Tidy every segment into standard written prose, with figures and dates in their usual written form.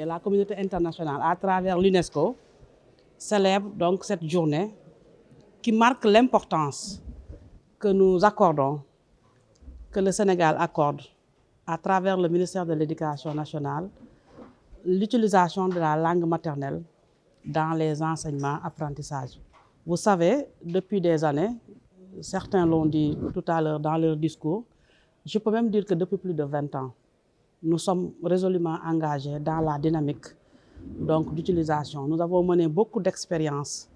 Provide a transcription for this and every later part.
la communauté internationale, à travers l'UNESCO, célèbre donc cette journée qui marque l'importance que nous accordons, que le Sénégal accorde à travers le ministère de l'Éducation nationale, l'utilisation de la langue maternelle dans les enseignements apprentissages. Vous savez, depuis des années, certains l'ont dit tout à l'heure dans leur discours, je peux même dire que depuis plus de 20 ans, nous sommes résolument engagés dans la dynamique d'utilisation. Nous avons mené beaucoup d'expériences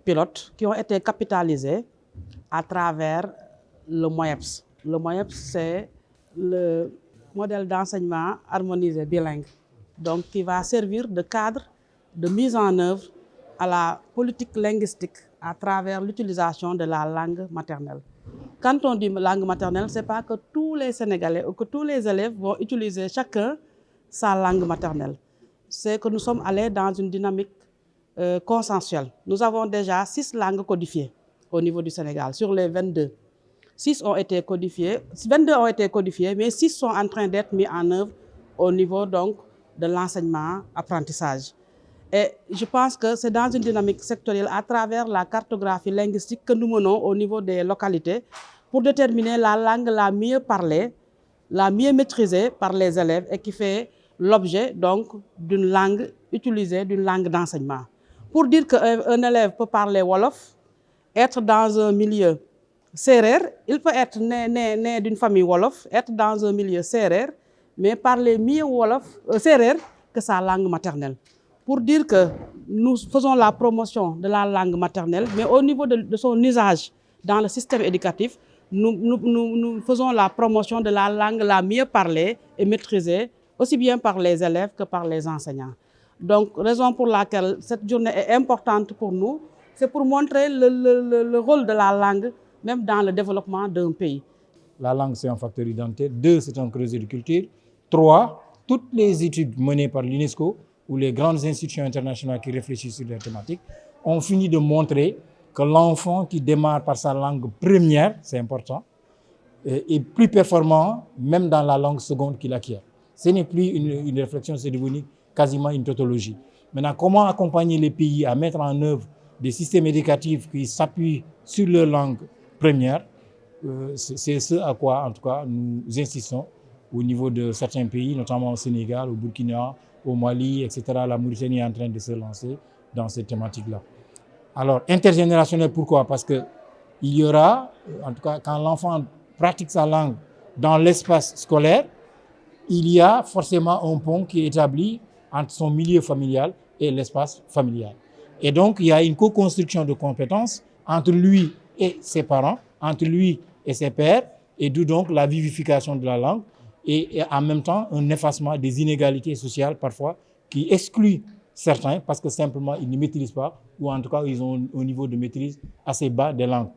pilotes qui ont été capitalisées à travers le MOEPS. Le MOEPS, c'est le modèle d'enseignement harmonisé bilingue, donc qui va servir de cadre de mise en œuvre à la politique linguistique à travers l'utilisation de la langue maternelle. Quand on dit langue maternelle, ce n'est pas que tous les Sénégalais ou que tous les élèves vont utiliser chacun sa langue maternelle. C'est que nous sommes allés dans une dynamique consensuelle. Nous avons déjà 6 langues codifiées au niveau du Sénégal, sur les 22. 6 ont été codifiées, 22 ont été codifiées, mais 6 sont en train d'être mis en œuvre au niveau donc de l'enseignement-apprentissage. Et je pense que c'est dans une dynamique sectorielle à travers la cartographie linguistique que nous menons au niveau des localités pour déterminer la langue la mieux parlée, la mieux maîtrisée par les élèves et qui fait l'objet donc d'une langue utilisée, d'une langue d'enseignement. Pour dire qu'un élève peut parler Wolof, être dans un milieu sérère, il peut être né d'une famille Wolof, être dans un milieu sérère, mais parler mieux Wolof, sérère que sa langue maternelle. Pour dire que nous faisons la promotion de la langue maternelle, mais au niveau de son usage dans le système éducatif, nous faisons la promotion de la langue la mieux parlée et maîtrisée, aussi bien par les élèves que par les enseignants. Donc, raison pour laquelle cette journée est importante pour nous, c'est pour montrer le rôle de la langue, même dans le développement d'un pays. La langue, c'est un facteur identitaire. 2, c'est un creuset de culture. 3, toutes les études menées par l'UNESCO ou les grandes institutions internationales qui réfléchissent sur les thématiques ont fini de montrer que l'enfant qui démarre par sa langue première, c'est important, est plus performant même dans la langue seconde qu'il acquiert. Ce n'est plus une réflexion, c'est devenu quasiment une tautologie. Maintenant, comment accompagner les pays à mettre en œuvre des systèmes éducatifs qui s'appuient sur leur langue première, c'est ce à quoi, en tout cas, nous insistons au niveau de certains pays, notamment au Sénégal, au Burkina, au Mali, etc. La Mauritanie est en train de se lancer dans cette thématique-là. Alors, intergénérationnel, pourquoi? Parce qu'il y aura, en tout cas, quand l'enfant pratique sa langue dans l'espace scolaire, il y a forcément un pont qui est établi entre son milieu familial et l'espace familial. Et donc, il y a une co-construction de compétences entre lui et ses parents, entre lui et ses pairs, et d'où donc la vivification de la langue, et en même temps un effacement des inégalités sociales parfois qui excluent certains parce que simplement ils ne maîtrisent pas ou en tout cas ils ont un niveau de maîtrise assez bas des langues.